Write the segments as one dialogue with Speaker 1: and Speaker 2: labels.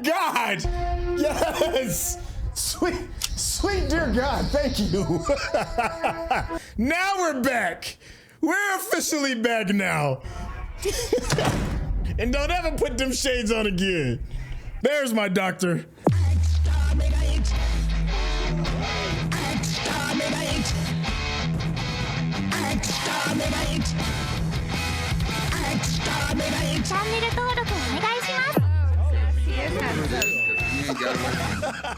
Speaker 1: God! Yes! Sweet dear God, thank you. Now we're back. We're officially back now. And don't ever put them shades on again. There's my doctor.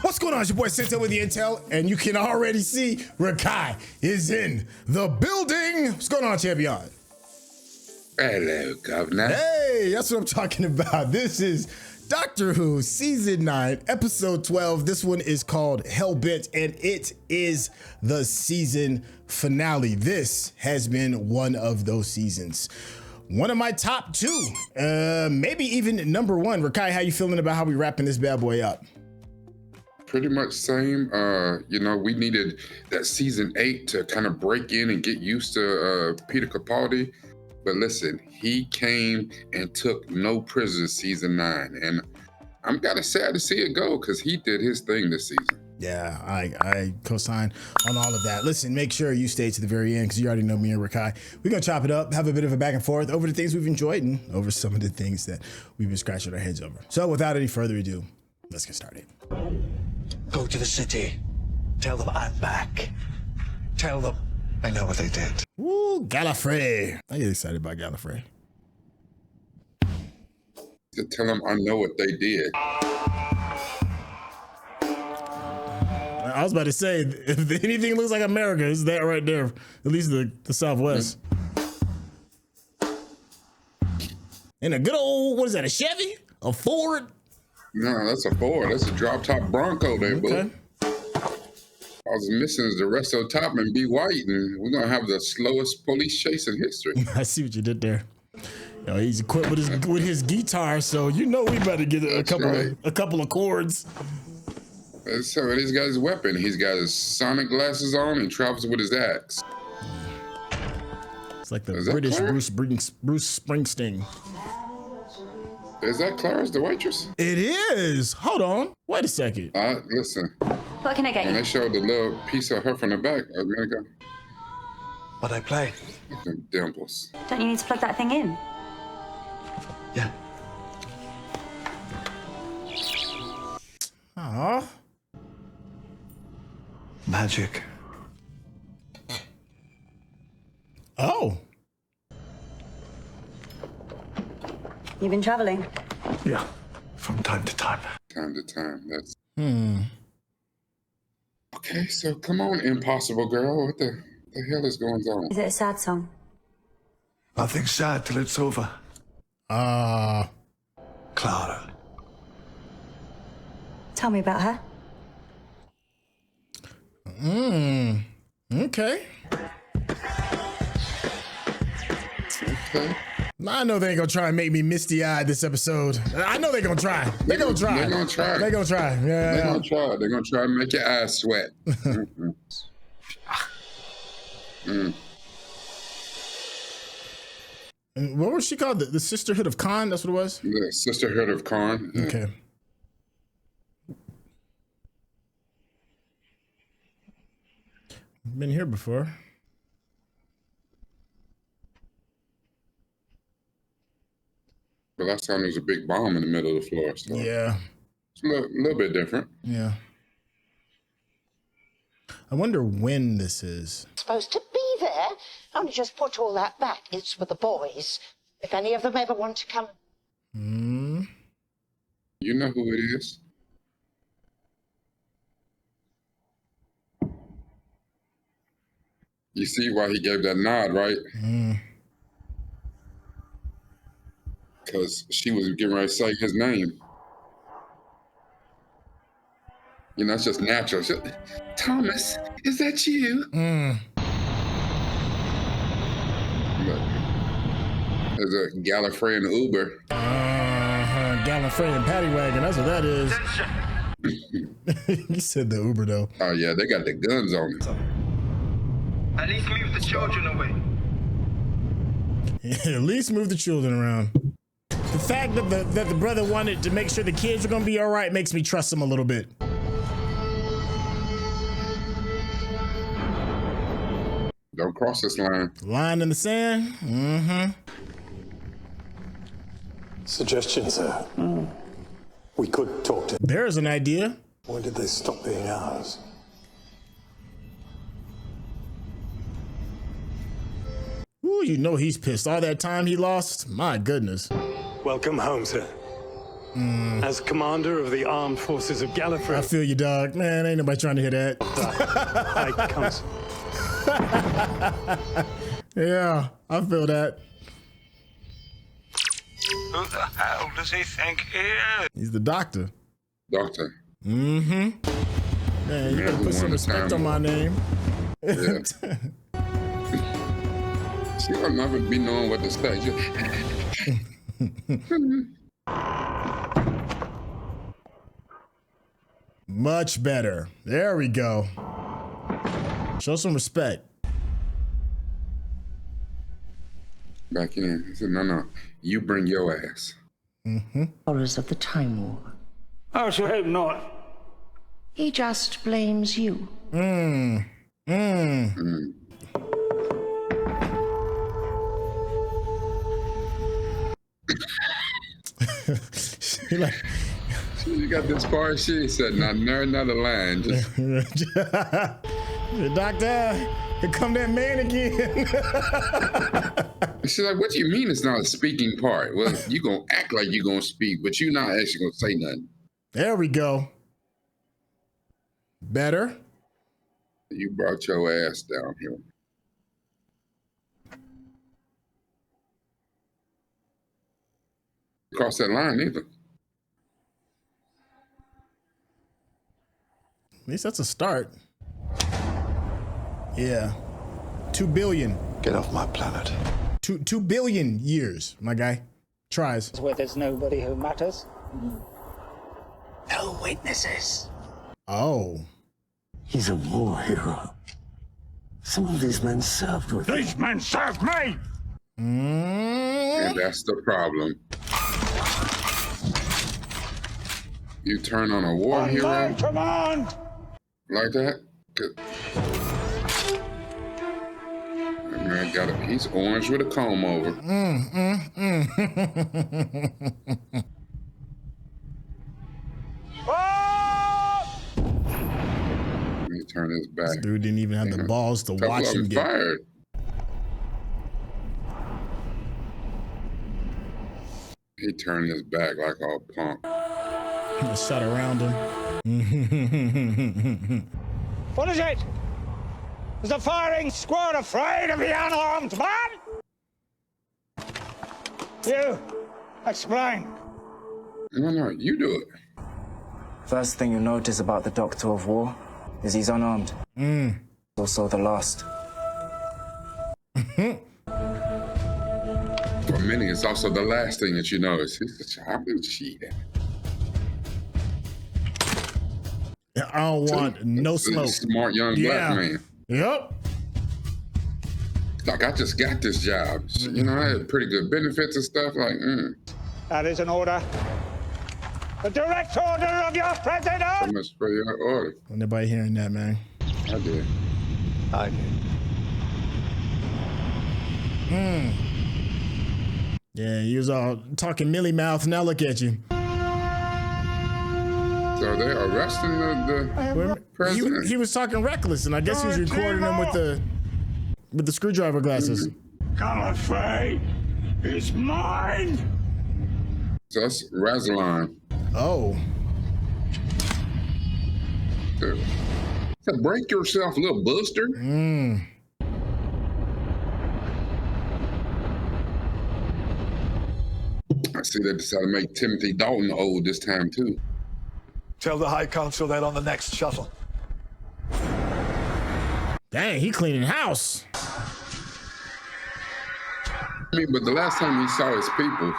Speaker 1: What's going on? It's your boy Sento with the Intel, and you can already see Rakai is in the building. What's going on, champion?
Speaker 2: Hello, Governor.
Speaker 1: Hey, that's what I'm talking about. This is Doctor Who Season 9, Episode 12. This one is called Hellbent, and it is the season finale. This has been one of those seasons. One of my top two, maybe even number one. Rakai, how you feeling about how we wrapping this bad boy up?
Speaker 2: Pretty much same. You know, we needed that season 8 to kind of break in and get used to Peter Capaldi. But listen, he came and took no prisoners season 9. And I'm kind of sad to see it go because he did his thing this season.
Speaker 1: Yeah, I co-sign on all of that. Listen, make sure you stay to the very end because you already know me and Rakai. We're going to chop it up, have a bit of a back and forth over the things we've enjoyed and over some of the things that we've been scratching our heads over. So without any further ado, let's get started.
Speaker 3: Go to the city. Tell them I'm back. Tell them I know what they did.
Speaker 1: Woo, Gallifrey. I get excited about Gallifrey.
Speaker 2: To tell them I know what they did.
Speaker 1: I was about to say, if anything looks like America, it's that right there. At least the Southwest. And a good old, what is that, a Chevy? A Ford?
Speaker 2: No, that's a Ford. That's a drop-top Bronco there, boo. I was missing is the rest of the top and be white, and we're going to have the slowest police chase in history.
Speaker 1: I see what you did there. You know, he's equipped with his guitar, so you know we better get a couple of chords.
Speaker 2: So he's got his weapon. He's got his sonic glasses on and travels with his axe.
Speaker 1: It's like the British Bruce Springsteen.
Speaker 2: Is that Clara's the waitress?
Speaker 1: It is. Hold on. Wait a second.
Speaker 2: Listen.
Speaker 4: What can I get you?
Speaker 2: When they showed the little piece of her from the back, I was gonna go.
Speaker 3: What I play?
Speaker 2: Them dimples.
Speaker 4: Don't you need to plug that thing in?
Speaker 3: Yeah.
Speaker 1: Aww.
Speaker 3: Magic.
Speaker 1: Oh.
Speaker 4: You've been traveling?
Speaker 3: Yeah. From time to time.
Speaker 2: Time to time. That's. Okay, so come on, impossible girl. What the hell is going on?
Speaker 4: Is it a sad song?
Speaker 3: Nothing sad till it's over. Clara.
Speaker 4: Tell me about her.
Speaker 1: Okay.
Speaker 2: Okay.
Speaker 1: I know they ain't gonna try and make me misty-eyed this episode. I know they're gonna try. They're gonna try.
Speaker 2: They're gonna try.
Speaker 1: They're gonna try. Yeah.
Speaker 2: They're gonna try. They're gonna try and make your eyes sweat.
Speaker 1: And what was she called? The Sisterhood of Khan? That's what it was?
Speaker 2: The Sisterhood of Khan. Yeah.
Speaker 1: Okay. Been here before.
Speaker 2: But last time there was a big bomb in the middle of the floor. So
Speaker 1: Yeah.
Speaker 2: it's a little bit different.
Speaker 1: Yeah. I wonder when this is.
Speaker 5: Supposed to be there. Only just put all that back. It's for the boys. If any of them ever want to come.
Speaker 2: You know who it is? You see why he gave that nod, right? Because she was getting ready to say his name. You know, it's just natural. Thomas, is that you? Look, there's a Gallifrey and Uber.
Speaker 1: Gallifrey and Paddy Wagon. That's what that is. He said the Uber though.
Speaker 2: Oh yeah, they got the guns on it.
Speaker 6: At least move the children away.
Speaker 1: Yeah, at least move the children around. The fact that the brother wanted to make sure the kids are gonna be all right makes me trust him a little bit.
Speaker 2: Don't cross this line.
Speaker 1: Line in the sand. Mm-hmm.
Speaker 3: Suggestion, sir. We could talk to.
Speaker 1: There's an idea.
Speaker 3: When did they stop being ours?
Speaker 1: Ooh, you know he's pissed. All that time he lost. My goodness.
Speaker 3: Welcome home, sir. As commander of the armed forces of Gallifrey.
Speaker 1: I feel you, dog. Man, ain't nobody trying to hear that.
Speaker 3: High Council.
Speaker 1: Yeah, I feel that.
Speaker 6: Who the hell does he think he is?
Speaker 1: He's the doctor.
Speaker 2: Doctor.
Speaker 1: Mm-hmm. Man, you
Speaker 2: Yeah,
Speaker 1: better
Speaker 2: who
Speaker 1: put some
Speaker 2: won the
Speaker 1: respect
Speaker 2: Time
Speaker 1: on my name.
Speaker 2: Yeah. She will never be knowing what to say.
Speaker 1: Much better. There we go. Show some respect.
Speaker 2: Back in. He said, no. You bring your ass.
Speaker 5: Horrors of the Time War.
Speaker 6: I should hope not.
Speaker 5: He just blames you.
Speaker 1: She like,
Speaker 2: You got this far. She said, not near another line. Just
Speaker 1: Doctor, here come that man again.
Speaker 2: she's like, what do you mean it's not a speaking part? Well, you gonna act like you gonna speak, but you're not actually gonna say nothing.
Speaker 1: There we go. Better.
Speaker 2: You brought your ass down here. Cross that line either.
Speaker 1: At least that's a start. Yeah. 2 billion.
Speaker 3: Get off my planet.
Speaker 1: 2 billion years, my guy. Tries.
Speaker 7: Where there's nobody who matters.
Speaker 3: No witnesses.
Speaker 1: Oh.
Speaker 3: He's a war hero. Some of these men served with him.
Speaker 6: These men served me!
Speaker 2: And that's the problem. You turn on a war hero
Speaker 6: My command!
Speaker 2: like that? Good. That man got a piece orange with a comb over. Let me turn his back.
Speaker 1: Dude didn't even have the balls to
Speaker 2: Couple
Speaker 1: watch
Speaker 2: of
Speaker 1: him
Speaker 2: them
Speaker 1: get
Speaker 2: fired. He turned his back like a punk.
Speaker 1: shot around him.
Speaker 7: What is it? Is the firing squad afraid of the unarmed man? You, explain.
Speaker 2: No, you do it.
Speaker 8: First thing you notice about the Doctor of War is he's unarmed. Also the last.
Speaker 2: For many, it's also the last thing that you notice. He's a child of cheating.
Speaker 1: I don't want no smoke.
Speaker 2: Smart young black man.
Speaker 1: Yep.
Speaker 2: Like, I just got this job. You know, I had pretty good benefits and stuff. Like,
Speaker 7: That is an order. The direct order of your
Speaker 2: so
Speaker 7: president!
Speaker 2: much for your order.
Speaker 1: Nobody hearing that, man.
Speaker 2: I did.
Speaker 3: I did.
Speaker 1: Yeah, you was all talking millie mouth. Now look at you.
Speaker 2: So they're arresting the president.
Speaker 1: He was talking reckless, and I guess he was recording him with the screwdriver glasses.
Speaker 6: Gallifrey is mine!
Speaker 2: So that's Razalon.
Speaker 1: Oh.
Speaker 2: So break yourself, little buster. I see they decided to make Timothy Dalton old this time too.
Speaker 3: Tell the High Council that on the next shuttle.
Speaker 1: Dang, he cleaning house.
Speaker 2: I mean, but the last time he saw his people,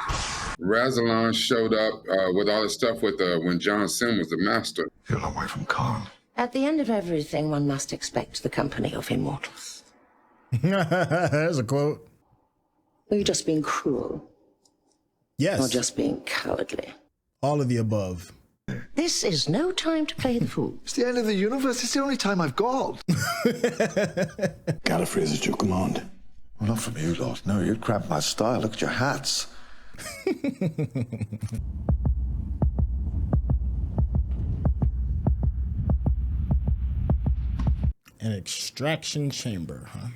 Speaker 2: Razalon showed up with all the stuff with when John Sim was the master.
Speaker 3: You're away from Khan.
Speaker 5: At the end of everything, one must expect the company of immortals.
Speaker 1: There's a quote.
Speaker 5: Were you just being cruel?
Speaker 1: Yes.
Speaker 5: Or just being cowardly?
Speaker 1: All of the above.
Speaker 5: This is no time to play the fool.
Speaker 3: It's the end of the universe. It's the only time I've got.
Speaker 6: Gallifrey is at your command.
Speaker 3: Well, not from you, Lord. No, you'd grab my style. Look at your hats.
Speaker 1: An extraction chamber, huh?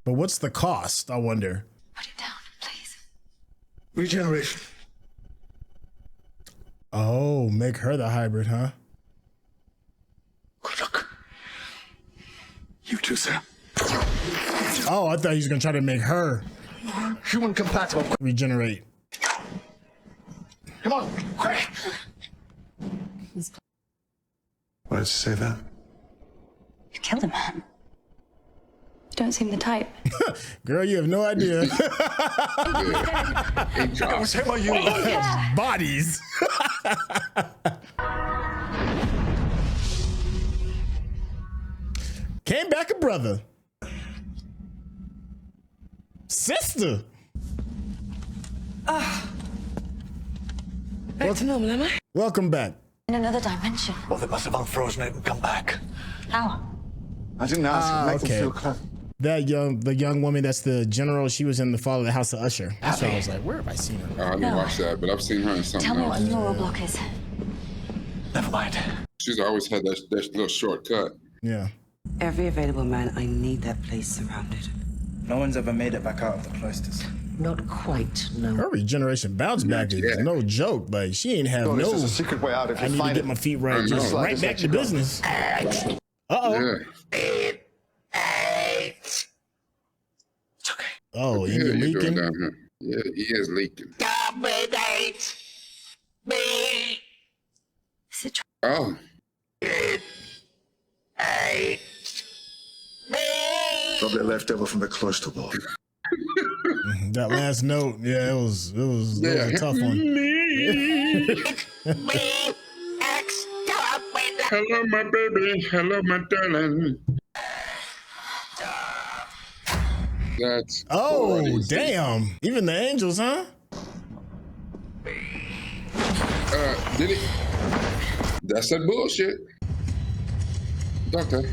Speaker 1: But what's the cost, I wonder?
Speaker 4: Put it down, please.
Speaker 3: Regeneration.
Speaker 1: Oh, make her the hybrid, huh?
Speaker 3: Good luck. You too, sir.
Speaker 1: Oh, I thought he was gonna try to make her
Speaker 3: Human compatible.
Speaker 1: regenerate.
Speaker 3: Come on, quick. Why did you say that?
Speaker 4: You killed a man. You don't seem the type.
Speaker 1: Girl, you have no idea.
Speaker 3: That was him or you?
Speaker 1: Bodies. Came back a brother. Sister.
Speaker 5: Back to normal, am I?
Speaker 1: Welcome back.
Speaker 4: In another dimension.
Speaker 3: Well, they must have unfrozen it and come back.
Speaker 4: How?
Speaker 3: I didn't ask. Make them
Speaker 1: okay.
Speaker 3: feel clever.
Speaker 1: The young woman that's the general, she was in The Fall of the House of Usher. So I was like, where have I seen her?
Speaker 2: I didn't watch that, but I've seen her in something
Speaker 4: Tell me what
Speaker 2: else.
Speaker 4: a neural block is.
Speaker 3: Never mind.
Speaker 2: She's always had that little shortcut.
Speaker 1: Yeah.
Speaker 9: Every available man, I need that place surrounded.
Speaker 8: No one's ever made it back out of the Cloisters.
Speaker 5: Not quite, no.
Speaker 1: Her regeneration bounce back is no joke, but she ain't have no.
Speaker 3: There's a secret way out if
Speaker 1: I
Speaker 3: you
Speaker 1: need to
Speaker 3: find
Speaker 1: get
Speaker 3: it.
Speaker 1: my feet right. Just
Speaker 3: know.
Speaker 1: right back to business. Uh-oh.
Speaker 2: Yeah.
Speaker 3: It's okay.
Speaker 1: Oh,
Speaker 2: Yeah,
Speaker 1: you're
Speaker 2: you're doing
Speaker 1: leaking?
Speaker 2: down here. Yeah, he is leaking.
Speaker 4: Is it
Speaker 2: Oh.
Speaker 3: Probably left over from the cloister ball.
Speaker 1: That last note, yeah, it was a tough one.
Speaker 2: Hello, my baby. Hello, my darling. That's
Speaker 1: Oh,
Speaker 2: crazy.
Speaker 1: damn. Even the angels, huh?
Speaker 2: Did it? That's that bullshit. Doctor.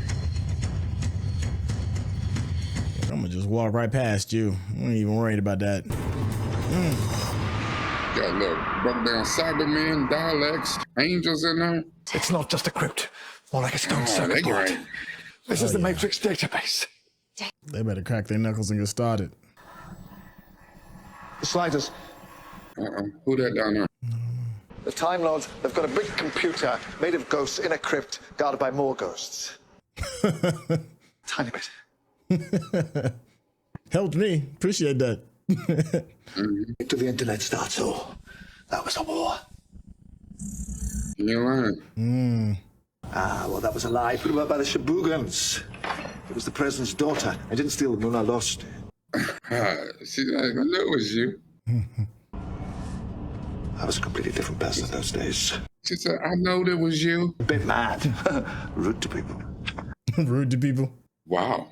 Speaker 1: I'm gonna just walk right past you. I ain't even worried about that.
Speaker 2: Got a little broke down Cybermen, dialects, angels in there.
Speaker 3: It's not just a crypt. More like a stone
Speaker 2: Oh,
Speaker 3: circuit
Speaker 2: they
Speaker 3: board.
Speaker 2: great.
Speaker 3: This is the Matrix database.
Speaker 1: They better crack their knuckles and get started.
Speaker 3: The sliders.
Speaker 2: Who that down there?
Speaker 3: The Time Lords, they've got a big computer made of ghosts in a crypt guarded by more ghosts. Tiny bit.
Speaker 1: Helped me. Appreciate that.
Speaker 3: Till the internet starts, so that was a war.
Speaker 2: You ain't lying.
Speaker 3: Well, that was a lie put about by the Shabugans. It was the president's daughter. I didn't steal the moon, I lost.
Speaker 2: She's like, I know it was you.
Speaker 3: I was a completely different person in those days.
Speaker 2: She said, I know that was you.
Speaker 3: A bit mad. Rude to people.
Speaker 1: Rude to people.
Speaker 2: Wow.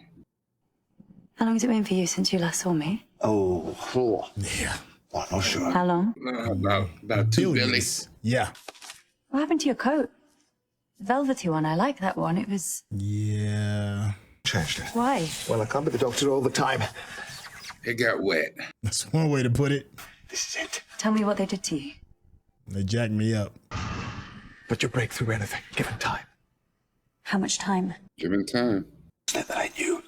Speaker 4: How long has it been for you since you last saw me?
Speaker 3: Oh,
Speaker 1: Yeah.
Speaker 3: I'm not sure.
Speaker 4: How long?
Speaker 2: About 2 billion.
Speaker 1: Billions. Yeah.
Speaker 4: What happened to your coat? The velvety one. I like that one. It was.
Speaker 1: Yeah.
Speaker 3: Changed it.
Speaker 4: Why?
Speaker 3: Well, I can't be the doctor all the time.
Speaker 2: It got wet.
Speaker 1: That's one way to put it.
Speaker 3: This is it.
Speaker 4: Tell me what they did to you.
Speaker 1: They jacked me up.
Speaker 3: But you break through anything, given time.
Speaker 4: How much time?
Speaker 2: Given time.
Speaker 3: It's that I knew.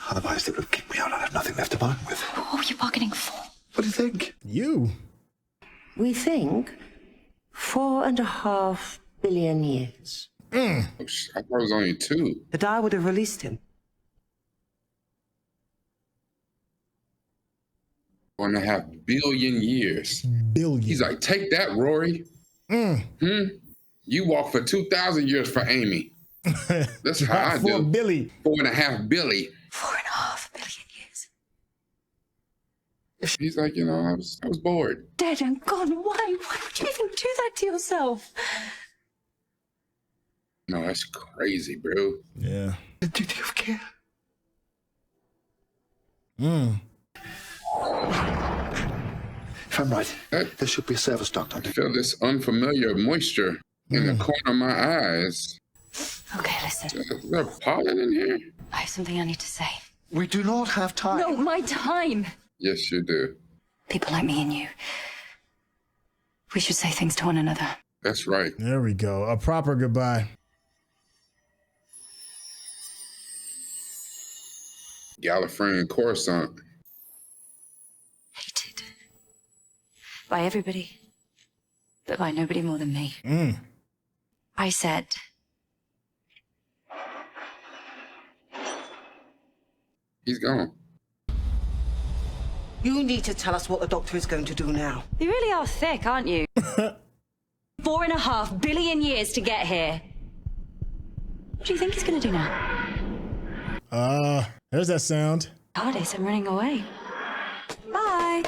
Speaker 3: Otherwise, they would have kicked me out. I'd have nothing left to bargain with.
Speaker 4: What were you bargaining for?
Speaker 3: What do you think?
Speaker 1: You.
Speaker 5: We think 4.5 billion years.
Speaker 2: Oh, I thought it was only 2.
Speaker 9: The die would have released him.
Speaker 2: 1.5 billion years.
Speaker 1: Billion.
Speaker 2: He's like, take that, Rory. You walk for 2,000 years for Amy. That's how I
Speaker 1: For
Speaker 2: do.
Speaker 1: Billy.
Speaker 2: 4.5 billion.
Speaker 4: 4.5 billion years.
Speaker 2: He's like, you know, I was bored.
Speaker 4: Dead and gone. Why? Why would you even do that to yourself?
Speaker 2: No, that's crazy, bro.
Speaker 1: Yeah.
Speaker 3: The duty of care. This should be a service, Doctor.
Speaker 2: I feel this unfamiliar moisture in the corner of my eyes.
Speaker 4: Okay, listen.
Speaker 2: Is there pollen in here?
Speaker 4: I have something I need to say.
Speaker 3: We do not have time.
Speaker 4: No, my time.
Speaker 2: Yes, you do.
Speaker 4: People like me and you. We should say things to one another.
Speaker 2: That's right.
Speaker 1: There we go. A proper goodbye.
Speaker 2: Gallifrey and Coruscant.
Speaker 4: Hated. By everybody. But by nobody more than me. I said...
Speaker 2: He's gone.
Speaker 9: You need to tell us what the Doctor is going to do now.
Speaker 4: You really are thick, aren't you? 4.5 billion years to get here. What do you think he's going to do now?
Speaker 1: There's that sound.
Speaker 4: TARDIS, I'm running away. Bye.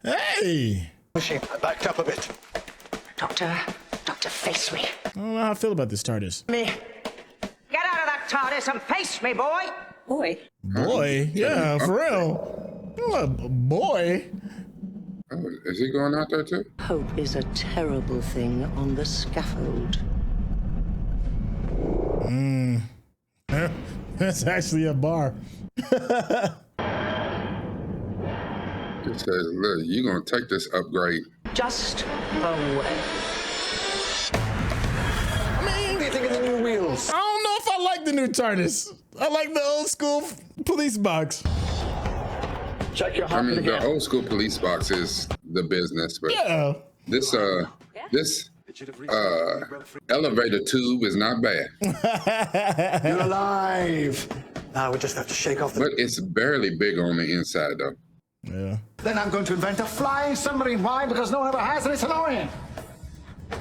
Speaker 1: Hey!
Speaker 3: Machine, I backed up a bit.
Speaker 5: Doctor, face me.
Speaker 1: I don't know how I feel about this TARDIS.
Speaker 5: Me. Get out of that TARDIS and face me, boy.
Speaker 4: Boy.
Speaker 1: Boy? Yeah, for real. Oh, boy.
Speaker 2: Oh, is he going out there too?
Speaker 9: Hope is a terrible thing on the scaffold.
Speaker 1: That's actually a bar.
Speaker 2: He says, look, you're going to take this upgrade.
Speaker 9: Just away.
Speaker 3: What do you think of the new wheels?
Speaker 1: I don't know if I like the new TARDIS. I like the old school police box.
Speaker 3: Check your
Speaker 2: I
Speaker 3: heart
Speaker 2: mean,
Speaker 3: again.
Speaker 2: the old school police box is the business, but
Speaker 1: Yeah.
Speaker 2: this elevator tube is not bad,
Speaker 3: You're alive. Now we just have to shake off the...
Speaker 2: but it's barely big on the inside though.
Speaker 1: Yeah.
Speaker 3: Then I'm going to invent a flying submarine. Why? Because no one ever has, and it's annoying.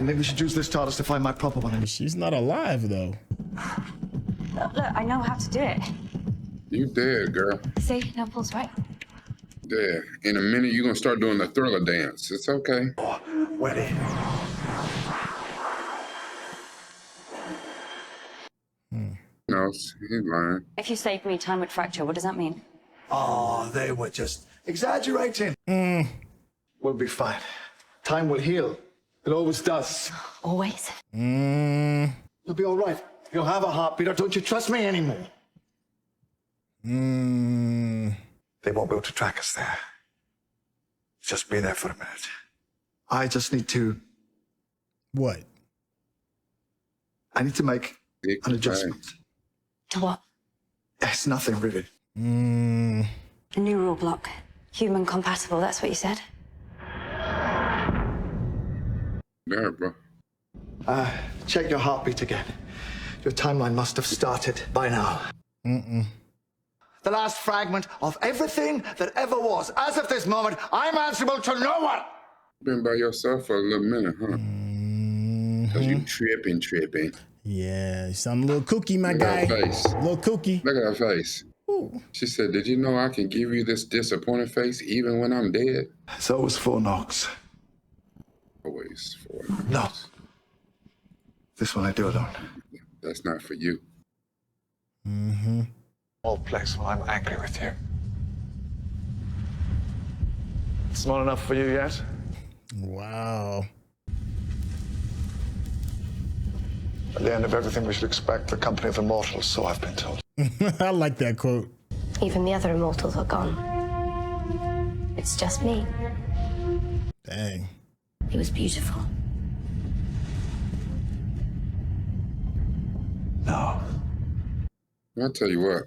Speaker 3: Maybe we should use this TARDIS to find my proper one.
Speaker 1: She's not alive, though.
Speaker 4: Look, I know how to do it.
Speaker 2: You dead, girl.
Speaker 4: See, no pulse, right?
Speaker 2: Dead. In a minute, you're going to start doing the Thriller dance. It's okay.
Speaker 3: Ready.
Speaker 2: No, he's lying.
Speaker 4: If you saved me, time would fracture. What does that mean?
Speaker 3: Oh, they were just exaggerating. We'll be fine. Time will heal. It always does.
Speaker 4: Always.
Speaker 3: You'll be all right. You'll have a heartbeat, or don't you trust me anymore? They won't be able to track us there. Just be there for a minute. I just need to...
Speaker 1: What?
Speaker 3: I need to make an adjustment.
Speaker 4: To what?
Speaker 3: It's nothing, really.
Speaker 4: A new rule block. Human compatible, that's what you said?
Speaker 2: There, bro.
Speaker 3: Check your heartbeat again. Your timeline must have started by now. The last fragment of everything that ever was. As of this moment, I'm answerable to no one.
Speaker 2: Been by yourself for a little minute, huh? Because you tripping.
Speaker 1: Yeah, you sound a little kooky, my
Speaker 2: Look at
Speaker 1: guy.
Speaker 2: her face.
Speaker 1: A little kooky.
Speaker 2: Look at her face.
Speaker 1: Ooh.
Speaker 2: She said, did you know I can give you this disappointed face even when I'm dead?
Speaker 3: It's always 4 knocks.
Speaker 2: Always for
Speaker 3: No. This one I do alone.
Speaker 2: That's not for you.
Speaker 3: All place when I'm angry with you. It's not enough for you yet?
Speaker 1: Wow.
Speaker 3: At the end of everything, we should expect the company of immortals, so I've been told.
Speaker 1: I like that quote.
Speaker 10: Even the other immortals are gone. It's just me.
Speaker 1: Dang.
Speaker 10: It was beautiful.
Speaker 3: No.
Speaker 2: I'll tell you what.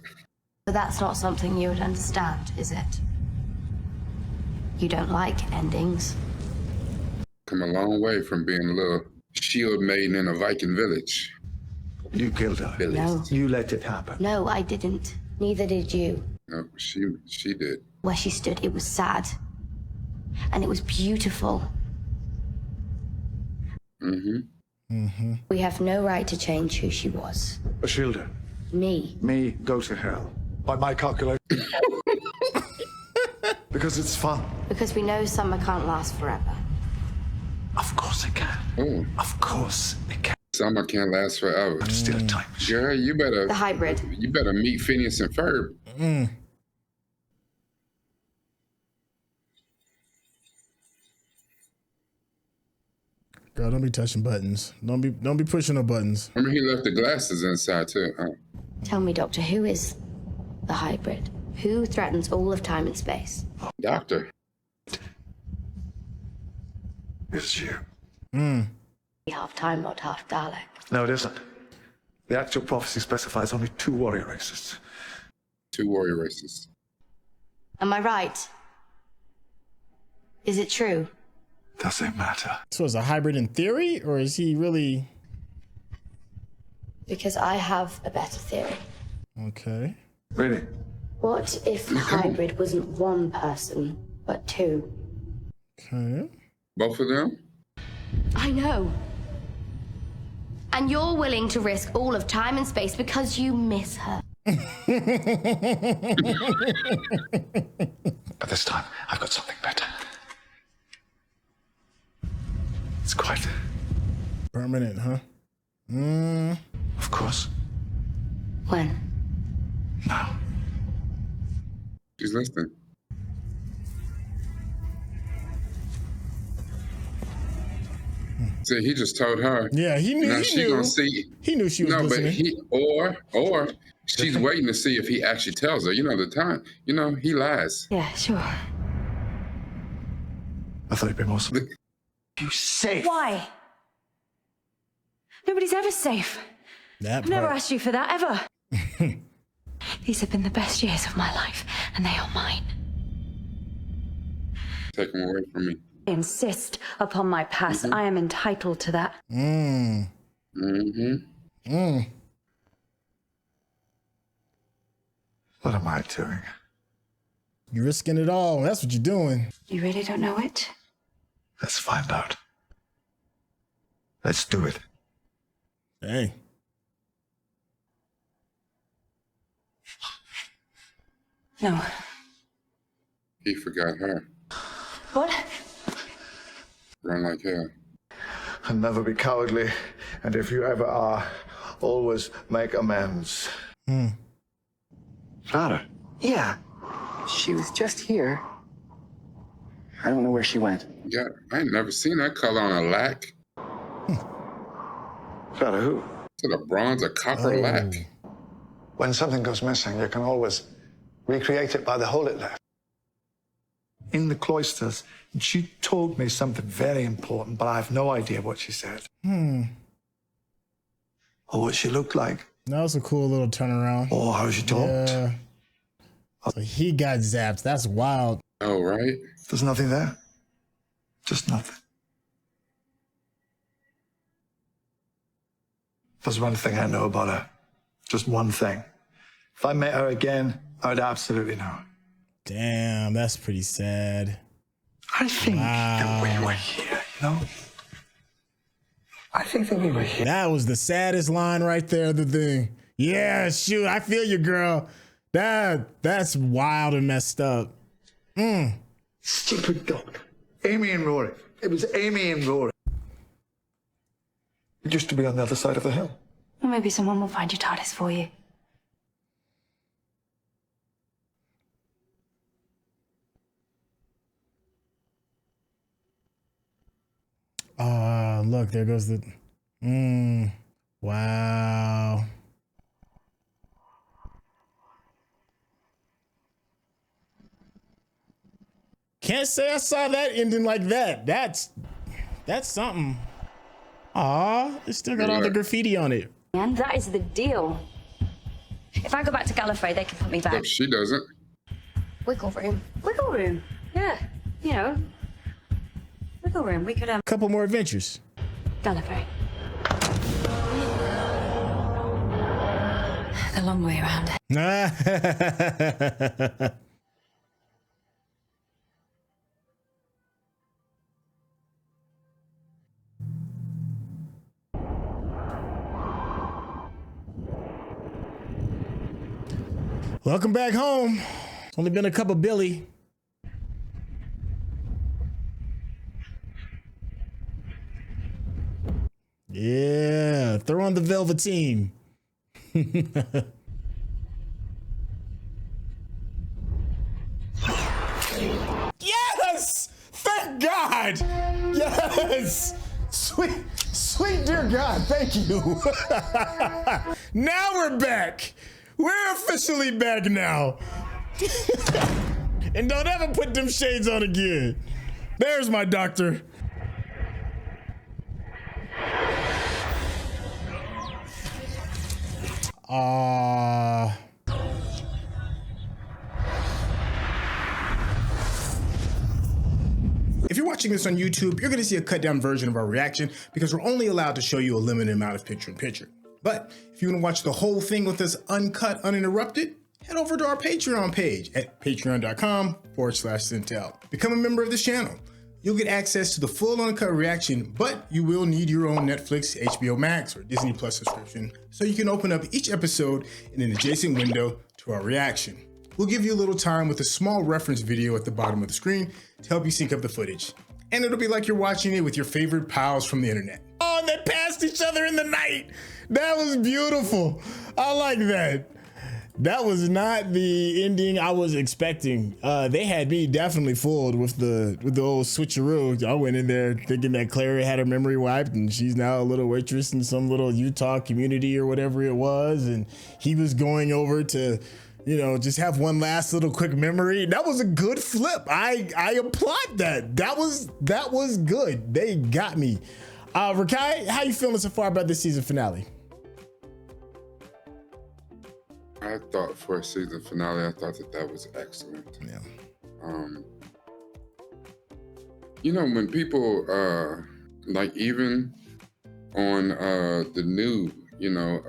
Speaker 10: But that's not something you would understand, is it? You don't like endings.
Speaker 2: Come a long way from being a little shield maiden in a Viking village.
Speaker 3: You killed her.
Speaker 10: No.
Speaker 3: You let it happen.
Speaker 10: No, I didn't. Neither did you.
Speaker 2: No, she did.
Speaker 10: Where she stood, it was sad. And it was beautiful. We have no right to change who she was.
Speaker 3: Ashildr.
Speaker 10: Me.
Speaker 3: Me, go to hell. By my calculation. Because it's fun.
Speaker 10: Because we know summer can't last forever.
Speaker 3: Of course it can.
Speaker 2: Oh,
Speaker 3: Of course it can.
Speaker 2: summer can't last forever.
Speaker 3: Still a time machine.
Speaker 2: Girl, you better
Speaker 10: The hybrid.
Speaker 2: meet Phineas and Ferb.
Speaker 1: Girl, don't be touching buttons. Don't be pushing no buttons.
Speaker 2: I mean, he left the glasses inside too.
Speaker 10: Tell me, Doctor, who is the hybrid? Who threatens all of time and space?
Speaker 2: Doctor.
Speaker 3: It's you.
Speaker 10: Half Time Lord, half Dalek.
Speaker 3: No, it isn't. The actual prophecy specifies only 2 warrior races.
Speaker 2: 2 warrior races.
Speaker 10: Am I right? Is it true?
Speaker 3: Doesn't matter.
Speaker 1: So is a hybrid in theory, or is he really?
Speaker 10: Because I have a better theory.
Speaker 1: Okay.
Speaker 3: Really?
Speaker 10: What if the hybrid wasn't 1 person, but 2?
Speaker 1: Okay.
Speaker 2: Both of them?
Speaker 10: I know. And you're willing to risk all of time and space because you miss her.
Speaker 3: But this time, I've got something better. It's quite
Speaker 1: permanent, huh?
Speaker 3: Of course.
Speaker 10: When?
Speaker 3: Now.
Speaker 2: She's listening. See, he just told her.
Speaker 1: Yeah, he knew.
Speaker 2: Now
Speaker 1: He
Speaker 2: she
Speaker 1: knew.
Speaker 2: gonna see.
Speaker 1: He knew she was
Speaker 2: No, but
Speaker 1: listening.
Speaker 2: or she's waiting to see if he actually tells her. You know, the time. You know, he lies.
Speaker 10: Yeah, sure.
Speaker 3: I thought you'd be more. You safe?
Speaker 4: Why? Nobody's ever safe. I've never asked you for that, ever. These have been the best years of my life, and they are mine.
Speaker 2: Take him away from me.
Speaker 4: I insist upon my past. I am entitled to that.
Speaker 3: What am I doing?
Speaker 1: You're risking it all. That's what you're doing.
Speaker 4: You really don't know it?
Speaker 3: Let's find out. Let's do it.
Speaker 1: Dang.
Speaker 4: No.
Speaker 2: He forgot her.
Speaker 4: What?
Speaker 2: Run like hell.
Speaker 3: And never be cowardly. And if you ever are, always make amends.
Speaker 8: Clara? Yeah. She was just here. I don't know where she went.
Speaker 2: Yeah, I ain't never seen that color on a lac.
Speaker 3: Clara who?
Speaker 2: Is it a bronze or copper lac?
Speaker 3: When something goes missing, you can always recreate it by the hole it left. In the Cloisters, she told me something very important, but I have no idea what she said. Or what she looked like.
Speaker 1: That was a cool little turnaround.
Speaker 3: Or how she talked.
Speaker 1: Yeah. So he got zapped. That's wild.
Speaker 2: Oh, right.
Speaker 3: There's nothing there. Just nothing. There's one thing I know about her. Just one thing. If I met her again, I would absolutely know.
Speaker 1: Damn, that's pretty sad.
Speaker 3: I think that we were here, you know? I think that we were here.
Speaker 1: That was the saddest line right there, the thing. Yeah, shoot, I feel you, girl. That's wild and messed up.
Speaker 3: Stupid dog. Amy and Rory. It was Amy and Rory. It used to be on the other side of the hill.
Speaker 4: Well, maybe someone will find your TARDIS for you.
Speaker 1: Look, there goes the. Wow. Can't say I saw that ending like that. That's something. Aw, it still got all the graffiti on it.
Speaker 4: And that is the deal. If I go back to Gallifrey, they can put me back.
Speaker 2: No, she doesn't.
Speaker 10: Wiggle room.
Speaker 4: Wiggle room. Yeah. You know. Wiggle room. We could
Speaker 1: Couple more adventures.
Speaker 4: Gallifrey. The long way around.
Speaker 1: Welcome back home. It's only been a cup of Billy. Yeah, throw on the Velveteen. Yes! Thank God! Yes! Sweet dear God, thank you. Now we're back. We're officially back now. And don't ever put them shades on again. There's my doctor. If you're watching this on YouTube, you're going to see a cut down version of our reaction because we're only allowed to show you a limited amount of picture-in-picture. But if you want to watch the whole thing with us uncut, uninterrupted, head over to our Patreon page at patreon.com/Centel. Become a member of this channel. You'll get access to the full uncut reaction, but you will need your own Netflix, HBO Max, or Disney Plus subscription so you can open up each episode in an adjacent window to our reaction. We'll give you a little time with a small reference video at the bottom of the screen to help you sync up the footage. And it'll be like you're watching it with your favorite pals from the internet. Oh, and they passed each other in the night. That was beautiful. I like that. That was not the ending I was expecting. They had me definitely fooled with the old switcheroo. I went in there thinking that Clare had her memory wiped and she's now a little waitress in some little Utah community or whatever it was. And he was going over to, you know, just have one last little quick memory. That was a good flip. I applaud that. That was good. They got me. Rakai, how you feeling so far about this season finale?
Speaker 2: I thought for a season finale, I thought that was excellent.
Speaker 1: Yeah.
Speaker 2: You know, when people like even on the new, you know,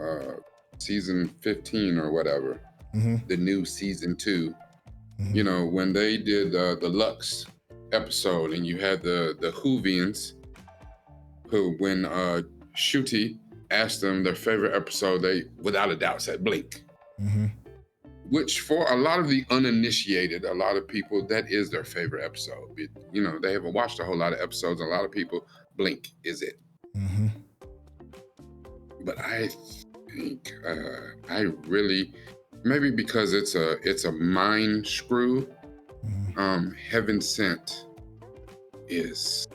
Speaker 2: season 15 or whatever, the new season 2, you know, when they did the Lux episode and you had the Whovians who, when Shuti asked them their favorite episode, they without a doubt said Blink. Which for a lot of the uninitiated, a lot of people, that is their favorite episode. You know, they haven't watched a whole lot of episodes. A lot of people, Blink is it. But I think I really, maybe because it's a mind screw, Heaven Sent is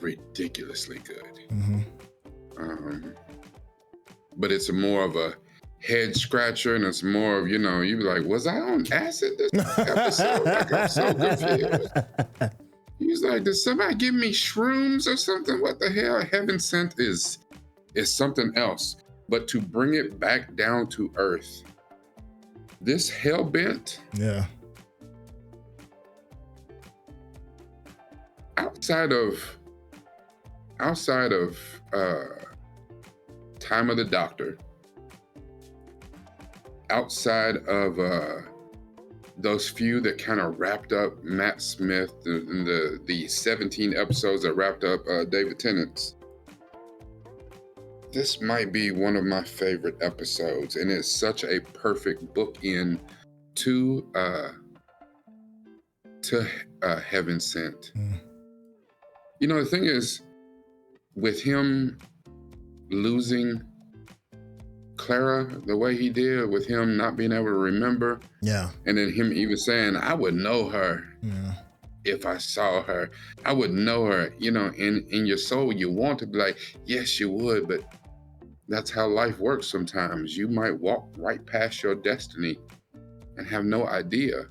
Speaker 2: ridiculously good. But it's more of a head scratcher, and it's more of, you know, you be like, was I on acid this episode? Like, I'm so confused. He's like, did somebody give me shrooms or something? What the hell? Heaven Sent is something else. But to bring it back down to earth, this Hellbent,
Speaker 1: yeah.
Speaker 2: Outside of Time of the Doctor, outside of those few that kind of wrapped up Matt Smith and the 17 episodes that wrapped up David Tennant's, this might be one of my favorite episodes, and it's such a perfect bookend to Heaven Sent. You know, the thing is, with him losing Clara the way he did, with him not being able to remember, and then him even saying, I would know her if I saw her. I would know her. You know, in your soul you want to be like, yes you would, but that's how life works sometimes. You might walk right past your destiny and have no idea.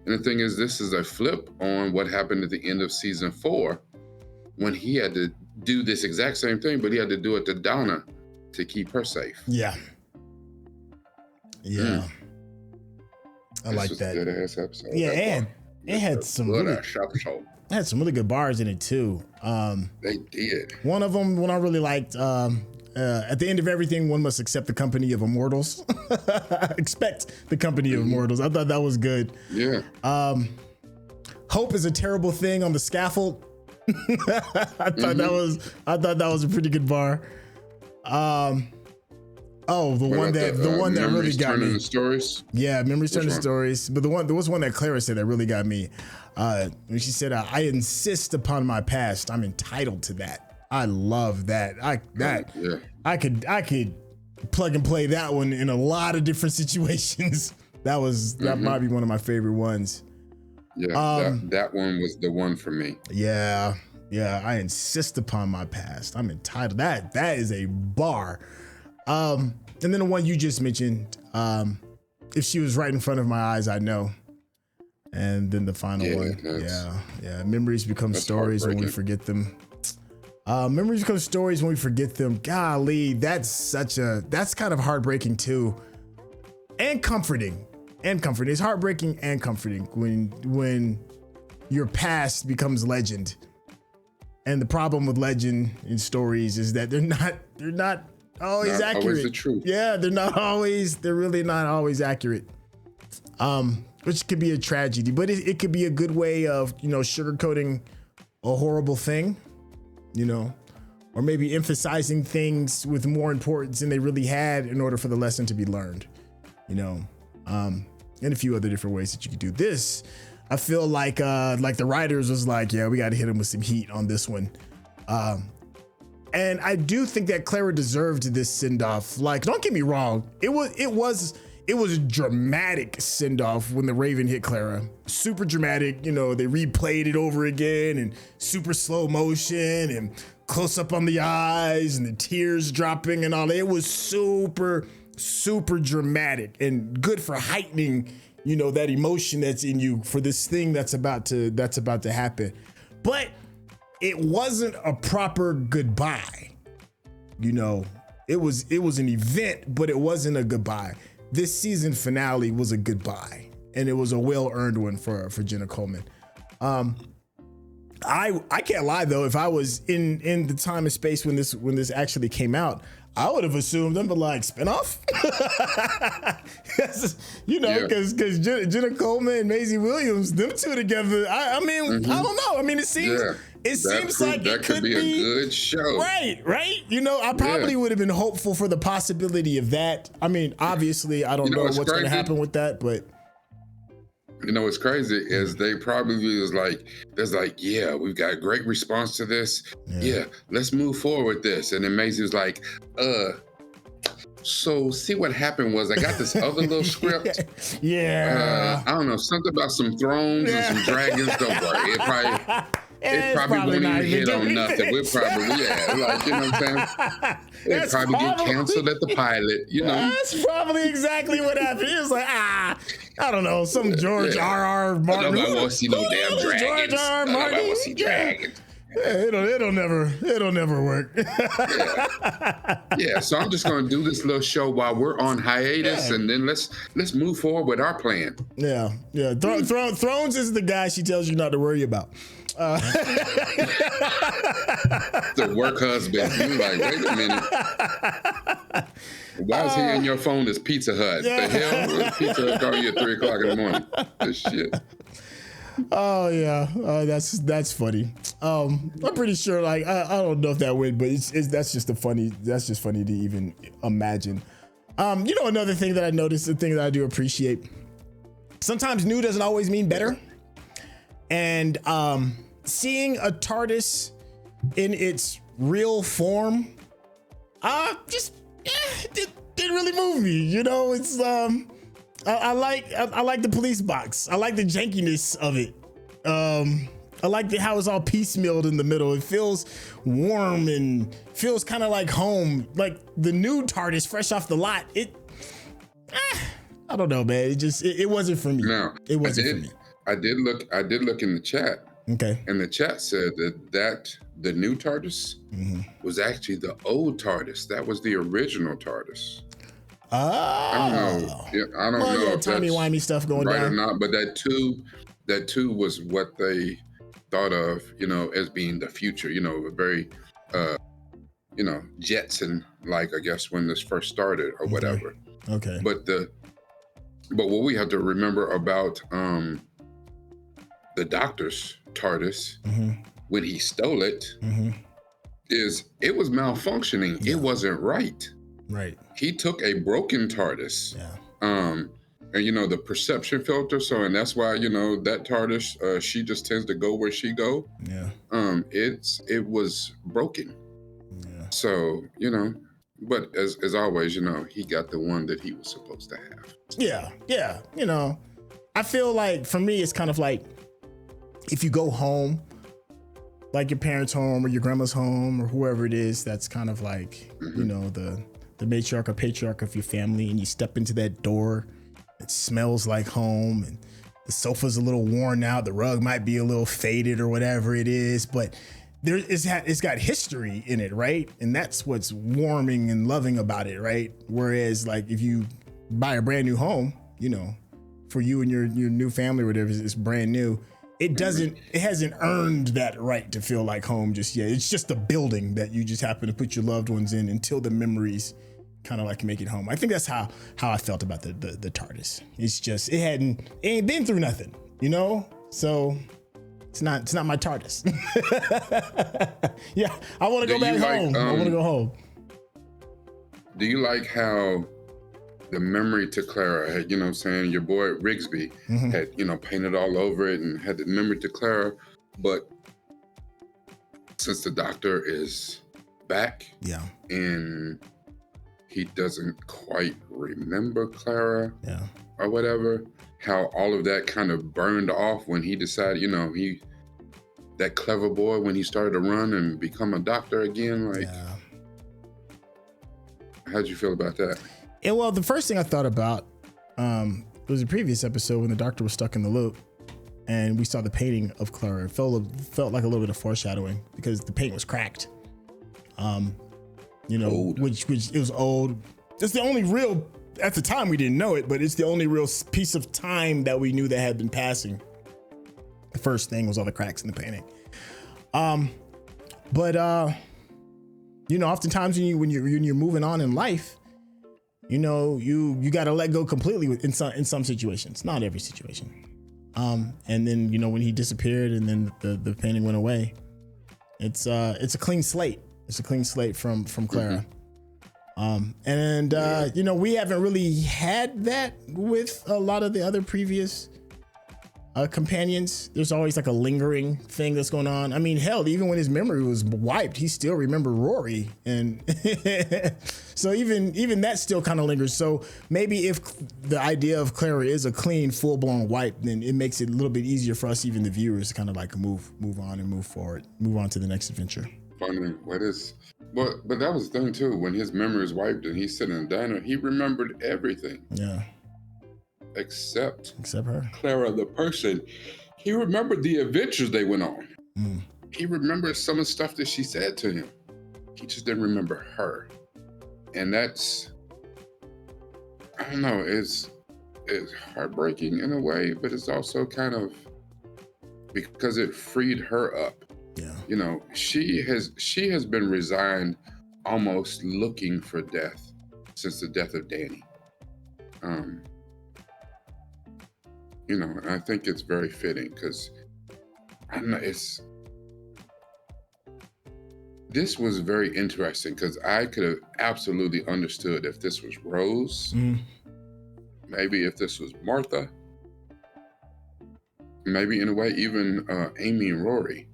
Speaker 2: And the thing is, this is a flip on what happened at the end of season 4, when he had to do this exact same thing, but he had to do it to Donna to keep her safe.
Speaker 1: Yeah. I like that.
Speaker 2: Good ass episode.
Speaker 1: Yeah, and it had some really good bars in it too.
Speaker 2: They did.
Speaker 1: One of them, one I really liked, at the end of everything, one must accept the company of immortals. Expect the company of immortals. I thought that was good.
Speaker 2: Yeah.
Speaker 1: Hope is a terrible thing on the scaffold. I thought that was a pretty good bar. The one that really got me. Stories? Yeah, memories turn to stories. But there was one that Clara said that really got me. When she said, "I insist upon my past. I'm entitled to that." I love that. I could plug and play that one in a lot of different situations. That might be one of my favorite ones.
Speaker 2: Yeah, that one was the one for me.
Speaker 1: Yeah. Yeah, I insist upon my past. I'm entitled. That is a bar. And then the one you just mentioned, if she was right in front of my eyes, I know. And then the final one. Yeah. Memories become stories when we forget them. Memories become stories when we forget them. Golly, that's kind of heartbreaking too. And comforting. It's heartbreaking and comforting when your past becomes legend. And the problem with legend in stories is that they're not always accurate.
Speaker 2: Always the truth.
Speaker 1: Yeah, they're really not always accurate. Which could be a tragedy, but it could be a good way of, sugarcoating a horrible thing, or maybe emphasizing things with more importance than they really had in order for the lesson to be learned, and a few other different ways that you could do this. I feel like the writers was like, yeah, we got to hit him with some heat on this one. And I do think that Clara deserved this send-off. Like, don't get me wrong. It was a dramatic send-off when the Raven hit Clara. Super dramatic. They replayed it over again and super slow motion and close up on the eyes and the tears dropping and all. It was super, super dramatic and good for heightening, that emotion that's in you for this thing that's about to happen. But it wasn't a proper goodbye. It was an event, but it wasn't a goodbye. This season finale was a goodbye, and it was a well-earned one for Jenna Coleman. I can't lie though, if I was in the time and space when this actually came out, I would have assumed them, but like spinoff, because Jenna Coleman and Maisie Williams, them two together. I mean, I don't know. I mean, it seems like it could be
Speaker 2: a good show.
Speaker 1: Right. I probably would have been hopeful for the possibility of that. I mean, obviously, I don't know what's going to happen with that, but.
Speaker 2: What's crazy is they probably was like, yeah, we've got a great response to this. Yeah, let's move forward with this. And then Maisie was like, so see what happened was I got this other little script. I don't know, something about some thrones and some dragons. Don't worry, it probably won't even hit on nothing. We'll probably, you know what I'm saying? It'd probably get canceled at the pilot,
Speaker 1: That's probably exactly what happened. It was like, I don't know, some George R.R. Martin.
Speaker 2: Nobody wants to see no damn dragons.
Speaker 1: George R.R. Martin.
Speaker 2: Nobody wants to see dragons.
Speaker 1: It'll never work.
Speaker 2: So I'm just gonna do this little show while we're on hiatus, and then let's move forward with our plan. Thrones is the guy she tells you not to worry about. The work husband. You're like, wait a minute. Why is he on your phone as Pizza Hut? The hell? Pizza Hut call you at 3 o'clock in the morning. This shit.
Speaker 1: Oh yeah, that's funny. I'm pretty sure. Like I don't know if that went, but that's just funny to even imagine. Another thing that I noticed, the thing that I do appreciate. Sometimes new doesn't always mean better, and seeing a TARDIS in its real form, it didn't really move me. It's I like the police box. I like the jankiness of it. I like how it's all piecemealed in the middle. It feels warm and feels kind of like home. Like the new TARDIS, fresh off the lot. I don't know, man. It wasn't for me.
Speaker 2: No,
Speaker 1: it wasn't for me.
Speaker 2: I did look in the chat.
Speaker 1: Okay.
Speaker 2: And the chat said that the new TARDIS was actually the old TARDIS. That was the original TARDIS.
Speaker 1: Oh.
Speaker 2: I don't know. I don't know if
Speaker 1: timey-wimey stuff going
Speaker 2: right
Speaker 1: down
Speaker 2: or not, but that too was what they thought of, as being the future. A very, Jetson, like I guess when this first started or whatever.
Speaker 1: Okay.
Speaker 2: But what we have to remember about the Doctor's TARDIS when he stole it is it was malfunctioning. Yeah. It wasn't right.
Speaker 1: Right.
Speaker 2: He took a broken TARDIS.
Speaker 1: Yeah.
Speaker 2: And the perception filter. And that's why, that TARDIS, she just tends to go where she go.
Speaker 1: Yeah.
Speaker 2: It was broken.
Speaker 1: Yeah.
Speaker 2: So, but as always, he got the one that he was supposed to have.
Speaker 1: Yeah. Yeah. I feel like for me, it's kind of like if you go home like your parents' home or your grandma's home or whoever it is that's kind of like, you know, the matriarch or patriarch of your family, and you step into that door, it smells like home, and the sofa's a little worn out, the rug might be a little faded or whatever it is, but it's got history in it, right? And that's what's warming and loving about it, right? Whereas like if you buy a brand new home, you know, for you and your new family or whatever, it's brand new, it hasn't earned that right to feel like home just yet. It's just a building that you just happen to put your loved ones in until the memories kind of like make it home. I think that's how I felt about the TARDIS. It's just it ain't been through nothing, you know? So it's not my TARDIS. Yeah, I want to go back home. I want to go home.
Speaker 2: Do you like how the memory to Clara had, you know what I'm saying, your boy Rigsby had, you know, painted all over it and had the memory to Clara, but since the Doctor is back, and he doesn't quite remember Clara, or whatever, how all of that kind of burned off when he decided, you know, that clever boy, when he started to run and become a doctor again, like, how'd you feel about that?
Speaker 1: Yeah, well, the first thing I thought about was the previous episode when the Doctor was stuck in the loop and we saw the painting of Clara. It felt like a little bit of foreshadowing because the paint was cracked. You know, old. which it was old. It's the only real, at the time we didn't know it, but it's the only real piece of time that we knew that had been passing. The first thing was all the cracks in the painting. But you know, oftentimes when you're moving on in life, you know, you got to let go completely in some situations, not every situation. And then, you know, when he disappeared and then the painting went away, it's a clean slate. It's a clean slate from Clara. You know, we haven't really had that with a lot of the other previous companions. There's always like a lingering thing that's going on. I mean, hell, even when his memory was wiped, he still remembered Rory, and so even that still kind of lingers. So maybe if the idea of Clara is a clean, full-blown wipe, then it makes it a little bit easier for us, even the viewers, to kind of like move on and move forward, move on to the next adventure.
Speaker 2: Funny, but that was the thing too. When his memory was wiped and he's sitting in the diner, he remembered everything.
Speaker 1: Yeah.
Speaker 2: Except
Speaker 1: her.
Speaker 2: Clara, the person. He remembered the adventures they went on. He remembered some of the stuff that she said to him. He just didn't remember her. And that's, I don't know, it's heartbreaking in a way, but it's also kind of, because it freed her up.
Speaker 1: Yeah.
Speaker 2: You know, she has been resigned, almost looking for death since the death of Danny. You know, and I think it's very fitting because I don't know, this was very interesting because I could have absolutely understood if this was Rose, maybe if this was Martha, maybe in a way even Amy and Rory.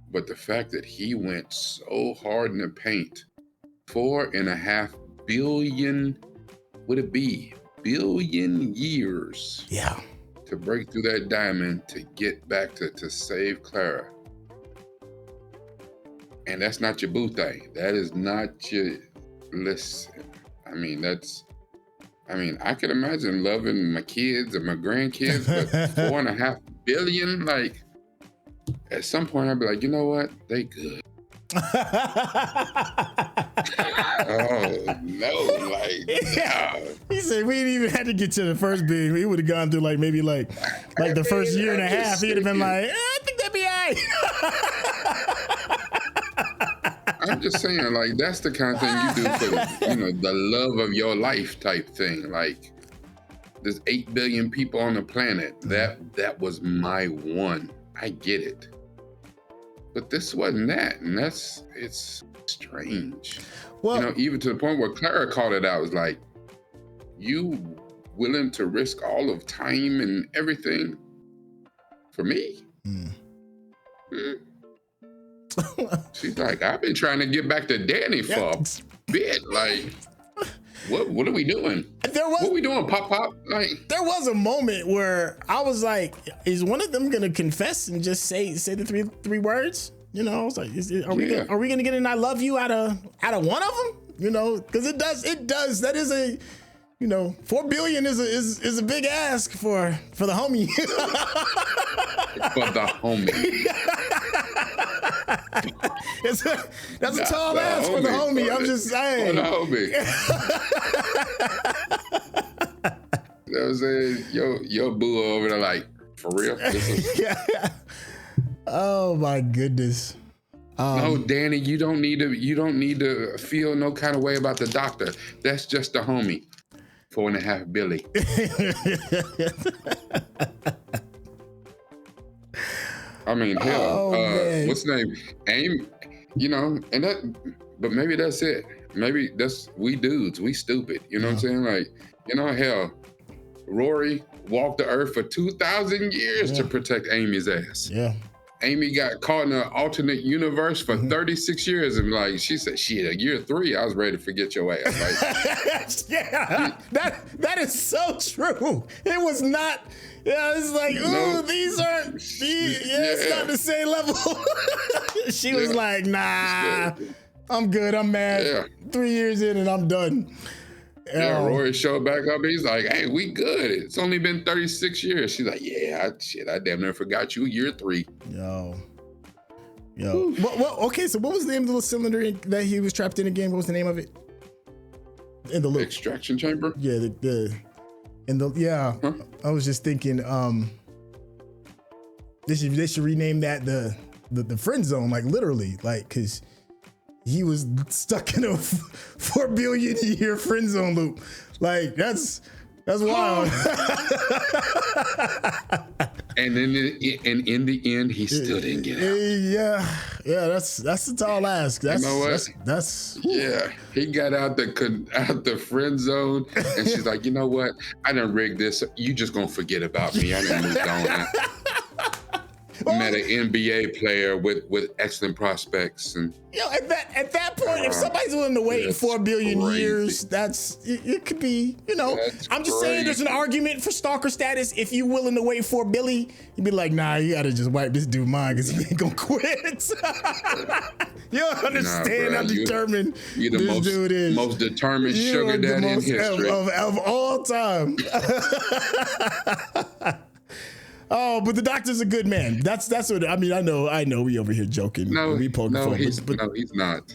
Speaker 2: But the fact that he went so hard in the paint, 4.5 billion, would it be billion years?
Speaker 1: Yeah.
Speaker 2: To break through that diamond to get back to save Clara. And that's not your boo thing. That is not your, listen, I mean, I could imagine loving my kids and my grandkids, but 4.5 billion, like, at some point I'd be like, you know what? They good. Oh no, like no.
Speaker 1: He said we didn't even have to get to the first big. We would have gone through like maybe like the first year and a half. He'd have been like, I think that'd be all right.
Speaker 2: I'm just saying, like, that's the kind of thing you do for the love of your life type thing. Like, there's 8 billion people on the planet. That was my one. I get it. But this wasn't that, and it's strange. Well, you know, even to the point where Clara called it out, was like, you willing to risk all of time and everything for me? She's like, I've been trying to get back to Danny for a bit. Like, what are we doing? What are we doing, Pop? Like,
Speaker 1: there was a moment where I was like, is one of them gonna confess and just say the three words? You know, I was like, are we gonna get an I love you out of one of them? You know, because it does. That is a, you know, $4 billion is a big ask for the homie.
Speaker 2: For the homie.
Speaker 1: That's a tall ask for the homie. I'm just saying.
Speaker 2: For the homie. You know what I'm saying? Yo boo over there like, for real?
Speaker 1: Yeah. Oh my goodness.
Speaker 2: No, Danny, you don't need to feel no kind of way about the doctor. That's just a homie. $4.5 billion. I mean, hell, what's the name? AIM, you know, and that, but maybe that's it. Maybe we dudes, we stupid. You know what I'm saying? Like, you know, hell, Rory walked the earth for 2,000 years to protect Amy's ass.
Speaker 1: Yeah.
Speaker 2: Amy got caught in an alternate universe for 36 years, and like she said, shit, at year 3, I was ready to forget your ass. Like,
Speaker 1: yeah, that is so true. It was not. Yeah, it's like, these aren't. It's not the same level. She was like, nah, I'm good. I'm mad. Yeah. 3 years in, and I'm done.
Speaker 2: Yeah, Rory showed back up. He's like, hey, we good. It's only been 36 years. She's like, yeah, I damn near forgot you. Year 3.
Speaker 1: Yo. Well, okay, so what was the name of the little cylinder that he was trapped in again? What was the name of it? In the loop.
Speaker 2: Extraction chamber?
Speaker 1: Yeah,
Speaker 2: Huh?
Speaker 1: I was just thinking, they should rename that the friend zone, like literally, like, cause he was stuck in a $4 billion a year friend zone loop. Like that's wild.
Speaker 2: And in the end, he still didn't get out.
Speaker 1: Yeah, that's a tall ask. That's,
Speaker 2: you know what?
Speaker 1: That's
Speaker 2: yeah. He got out the friend zone, and she's like, you know what? I done rigged this. You just gonna forget about me. I done moved on. Met an NBA player with excellent prospects, and
Speaker 1: at that point, if somebody's willing to wait 4 billion years, it could be. You know, I'm just saying there's an argument for stalker status. If you're willing to wait 4 billion, you'd be like, nah, you gotta just wipe this dude mine because he ain't gonna quit. You don't understand how determined this dude is.
Speaker 2: Most determined sugar daddy in history
Speaker 1: of all time. Oh, but the doctor's a good man. That's what I mean. I know. We over here joking. We poking fun.
Speaker 2: He's not.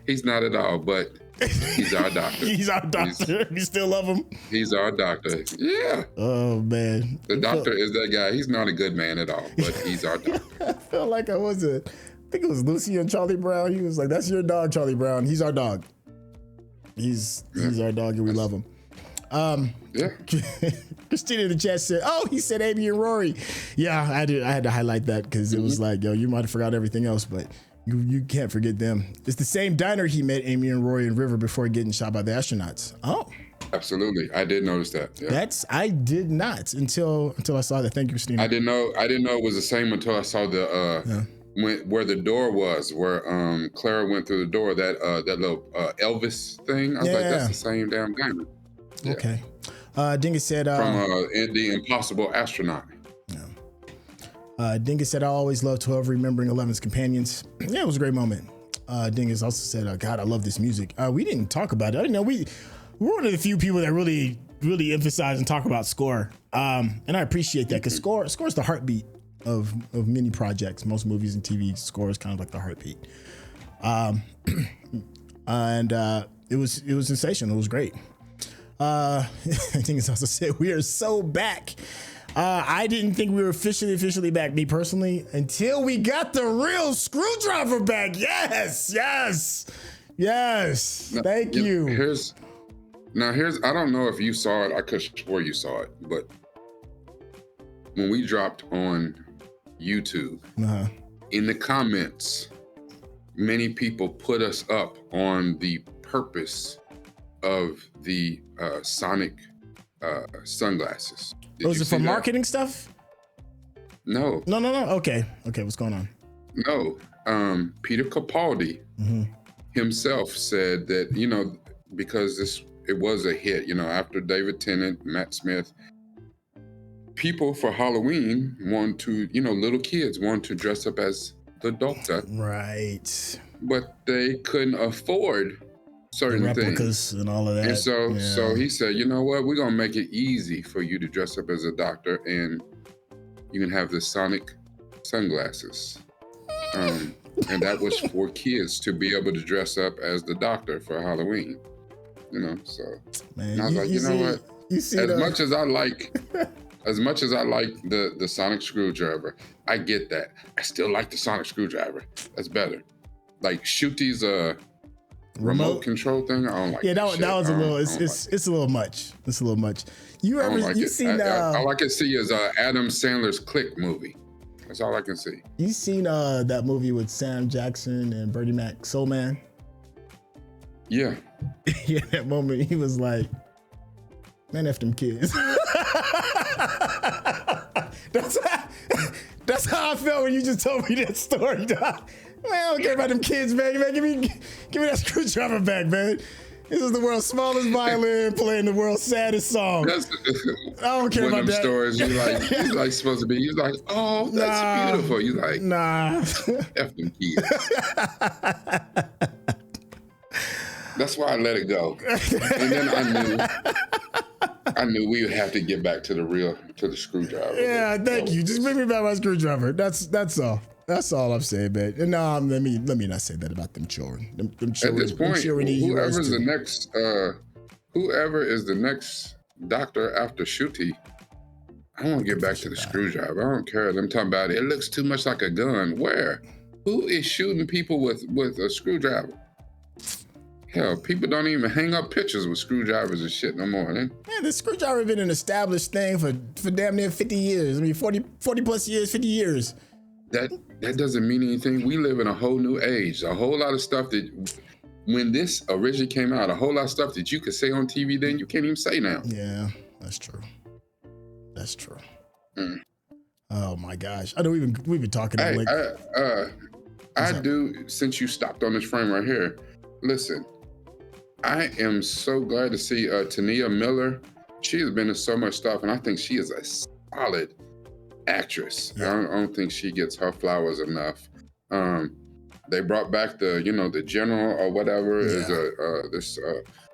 Speaker 2: He's not at all. But he's our doctor.
Speaker 1: He's our doctor. You still love him?
Speaker 2: He's our doctor. Yeah.
Speaker 1: Oh man.
Speaker 2: The doctor is that guy. He's not a good man at all, but he's our doctor.
Speaker 1: I felt like I think it was Lucy and Charlie Brown. He was like, "That's your dog, Charlie Brown. He's our dog. He's our dog, and we love him."
Speaker 2: Yeah.
Speaker 1: Christina in the chat said, "Oh, he said Amy and Rory." Yeah, I had to highlight that because it was like, yo, you might have forgot everything else, but you can't forget them. It's the same diner he met Amy and Rory and River before getting shot by the astronauts. Oh,
Speaker 2: absolutely. I did notice that. Yeah.
Speaker 1: I did not until I saw that. Thank you, Christina.
Speaker 2: I didn't know it was the same until I saw the where the door was, where Clara went through the door. That little Elvis thing. I was like, that's the same damn diner. Yeah.
Speaker 1: Okay. Dingus said
Speaker 2: from the Impossible Astronaut.
Speaker 1: Yeah. Dingus said, "I always love 12 remembering 11's companions." Yeah, it was a great moment. Dingus also said, "God, I love this music." We didn't talk about it. I didn't know we're one of the few people that really, really emphasize and talk about score. And I appreciate that because score is the heartbeat of many projects. Most movies and TV score is kind of like the heartbeat. And it was sensational. It was great. I think it's also said we are so back. I didn't think we were officially back, me personally, until we got the real screwdriver back. Yes. Thank you.
Speaker 2: Here's I don't know if you saw it. I could swear you saw it, but when we dropped on YouTube, in the comments, many people put us up on the purpose of the Sonic sunglasses.
Speaker 1: Was it for marketing stuff?
Speaker 2: No.
Speaker 1: Okay, what's going on?
Speaker 2: No. Peter Capaldi himself said that, because it was a hit, after David Tennant, Matt Smith, people for Halloween want to, little kids want to dress up as the Doctor.
Speaker 1: Right.
Speaker 2: But they couldn't afford certain
Speaker 1: replicas
Speaker 2: things
Speaker 1: and all of that.
Speaker 2: And so he said, you know what? We're gonna make it easy for you to dress up as a doctor, and you can have the sonic sunglasses. And that was for kids to be able to dress up as the Doctor for Halloween. You know, so
Speaker 1: Man,
Speaker 2: and I was like, you know what? As much as I like the sonic screwdriver, I get that. I still like the sonic screwdriver. That's better. Like Shooty's remote control thing, I don't like.
Speaker 1: Yeah, that was a little. It's
Speaker 2: like
Speaker 1: a little much. It's a little much. You seen?
Speaker 2: All I can see is Adam Sandler's Click movie. That's all I can see.
Speaker 1: You seen that movie with Sam Jackson and Bernie Mac, Soul Man?
Speaker 2: Yeah.
Speaker 1: Yeah, that moment he was like, "Man, F them kids." That's how I felt when you just told me that story, dog. Man, I don't care about them kids, man. Give me that screwdriver back, man. This is the world's smallest violin playing the world's saddest song. I don't care about that.
Speaker 2: Stories you like supposed to be. You're like, oh, that's beautiful. You're like,
Speaker 1: nah,
Speaker 2: F them kids. That's why I let it go. And then I knew we would have to get back to the screwdriver.
Speaker 1: Yeah, thank you. Just bring me back my screwdriver. That's all. That's all I'm saying, man. And no, let me not say that about them children. Them children.
Speaker 2: At this point, whoever is the next Doctor after Shooty, I want to get back to the screwdriver. I don't care. I'm talking about it looks too much like a gun. Where? Who is shooting people with a screwdriver? Hell, people don't even hang up pictures with screwdrivers and shit no more. Man,
Speaker 1: the screwdriver has been an established thing for damn near 50 years. I mean, 40 plus years, 50 years.
Speaker 2: That doesn't mean anything. We live in a whole new age. A whole lot of stuff that, when this originally came out, a whole lot of stuff that you could say on TV then you can't even say now.
Speaker 1: Yeah, that's true. That's true. Oh my gosh. I know we've been talking.
Speaker 2: Since you stopped on this frame right here, listen, I am so glad to see Tania Miller. She has been in so much stuff, and I think she is a solid actress. Yeah. I don't think she gets her flowers enough. They brought back the general or whatever is this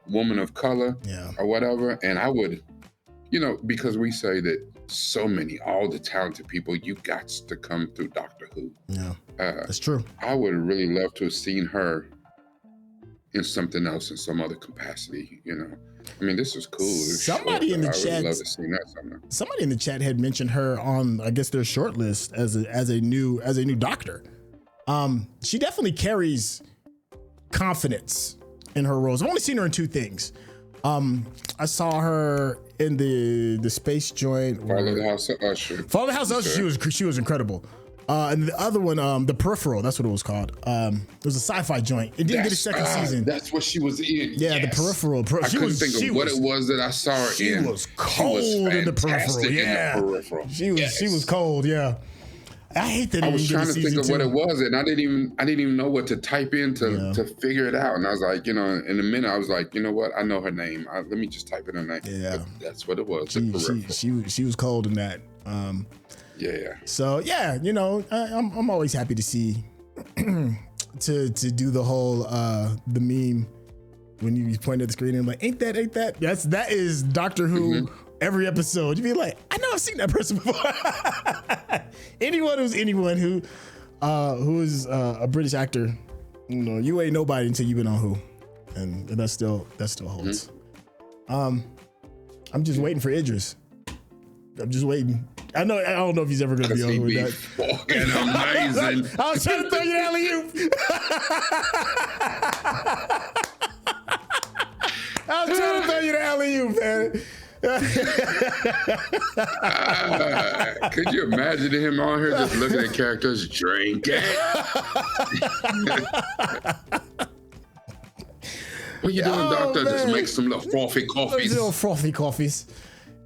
Speaker 2: woman of color or whatever, and I would, because we say that all the talented people, you got to come through Doctor Who.
Speaker 1: Yeah, that's true.
Speaker 2: I would really love to have seen her in something else, in some other capacity. I mean, this is cool.
Speaker 1: Somebody in the chat, I would love to see that somewhere. Somebody in the chat had mentioned her on, I guess, their short list as a new Doctor. She definitely carries confidence in her roles. I've only seen her in two things. I saw her in the space joint.
Speaker 2: Fall of the House of Usher.
Speaker 1: Fall of the House of Usher. She was incredible. And the other one, The Peripheral, that's what it was called. It was a sci-fi joint. It didn't get a second season.
Speaker 2: That's what she was in.
Speaker 1: Yeah, yes. The Peripheral.
Speaker 2: I couldn't think of what it was that I saw her in.
Speaker 1: She was cold in The Peripheral. Yeah, she was cold. Yeah, I hate that.
Speaker 2: I was trying to think of what it was, and I didn't even know what to type in to figure it out. And I was like, in a minute, I was like, you know what? I know her name. Let me just type in her name. Yeah, but that's what it was.
Speaker 1: She was cold in that.
Speaker 2: Yeah.
Speaker 1: So yeah, I'm always happy to see to do the whole the meme when you point at the screen and I'm like, ain't that? That is Doctor Who. Mm-hmm. Every episode, you'd be like, I know I've seen that person before. anyone who is a British actor, you ain't nobody until you've been on Who, and that still holds. Mm-hmm. I'm just waiting for Idris. I'm just waiting. I don't know if he's ever going to be on Who.
Speaker 2: That fucking amazing.
Speaker 1: I was trying to throw you an alley-oop. I was trying to throw you the alley-oop, man.
Speaker 2: Could you imagine him on here just looking at characters drinking? What you doing, Doctor? Man. Just make some little frothy coffees.
Speaker 1: Little frothy coffees.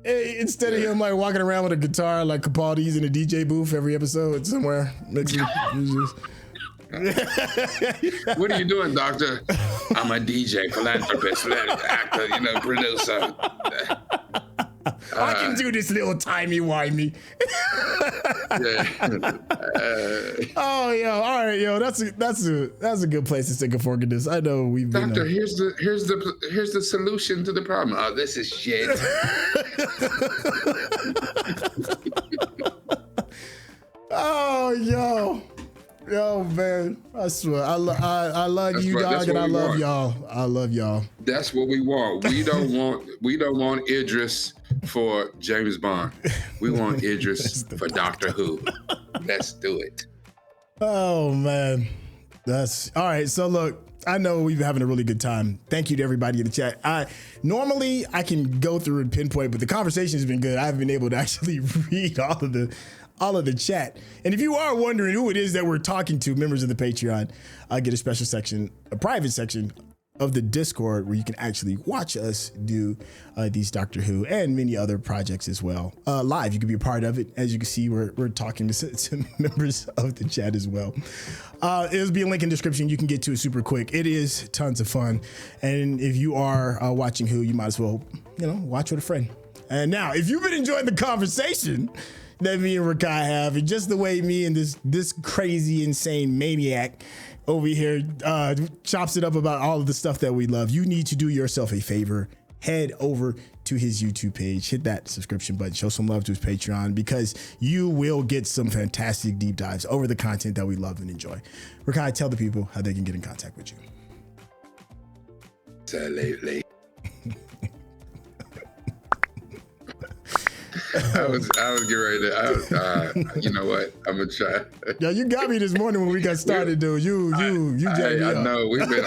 Speaker 1: Instead of him like walking around with a guitar like Capaldi's in a DJ booth every episode somewhere.
Speaker 2: What are you doing, Doctor? I'm a DJ, philanthropist, actor, producer.
Speaker 1: I can do this little timey-wimey. Oh, yo, all right, yo, that's a good place to stick a fork in this. I know we've been.
Speaker 2: Doctor, here's the solution to the problem. Oh, this is shit.
Speaker 1: Oh, yo, man, I swear, I love you, dog, and I love y'all. I love y'all.
Speaker 2: That's what we want. We don't want Idris for James Bond. We want Idris for Doctor Who. Let's do it.
Speaker 1: Oh man, that's all right. So look, I know we've been having a really good time. Thank you to everybody in the chat. Normally I can go through and pinpoint, but the conversation has been good. I haven't been able to actually read all of the chat. And if you are wondering who it is that we're talking to, members of the Patreon, I get a special section, a private section of the Discord where you can actually watch us do these Doctor Who and many other projects as well. Live, you can be a part of it. As you can see, we're talking to members of the chat as well. It'll be a link in the description. You can get to it super quick. It is tons of fun. And if you are watching Who, you might as well, watch with a friend. And now, if you've been enjoying the conversation that me and Rakai have, and just the way me and this crazy, insane maniac over here chops it up about all of the stuff that we love, you need to do yourself a favor. Head over to his YouTube page, hit that subscription button, show some love to his Patreon, because you will get some fantastic deep dives over the content that we love and enjoy. Rakai, tell the people how they can get in contact with you.
Speaker 2: Absolutely. I was getting ready to. You know what? I'm gonna try.
Speaker 1: Yeah, you got me this morning when we got started, dude. You jacked me up.
Speaker 2: I know we've been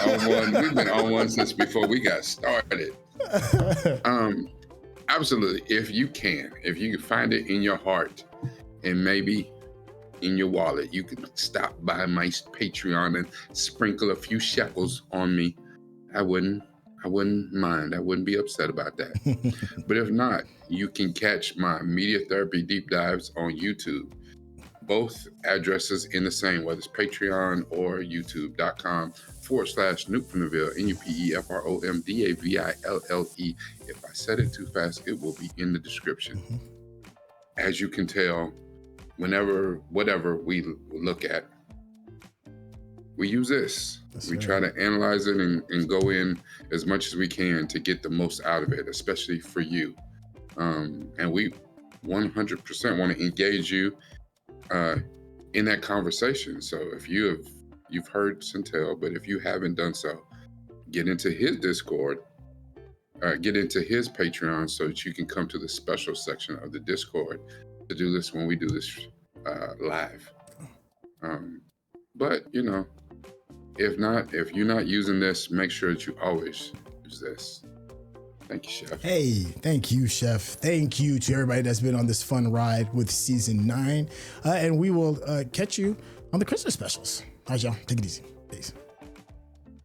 Speaker 2: on one since before we got started. Absolutely. If you can find it in your heart and maybe in your wallet, you can stop by my Patreon and sprinkle a few shekels on me. I wouldn't mind. I wouldn't be upset about that. But if not, you can catch my media therapy deep dives on YouTube. Both addresses in the same, whether it's Patreon or youtube.com/Newpfromdaville, NUPEFROMDAVILLE. If I said it too fast, it will be in the description. As you can tell, whatever we look at, we use this. We try to analyze it and go in as much as we can to get the most out of it, especially for you. And we 100% want to engage you in that conversation. So if you've heard Centel, but if you haven't done so, get into his Discord, get into his Patreon so that you can come to the special section of the Discord to do this when we do this live. But if you're not using this, make sure that you always use this. Thank you, Chef.
Speaker 1: Hey, thank you, Chef. Thank you to everybody that's been on this fun ride with season 9. And we will catch you on the Christmas specials. All right, y'all. Take it easy. Peace.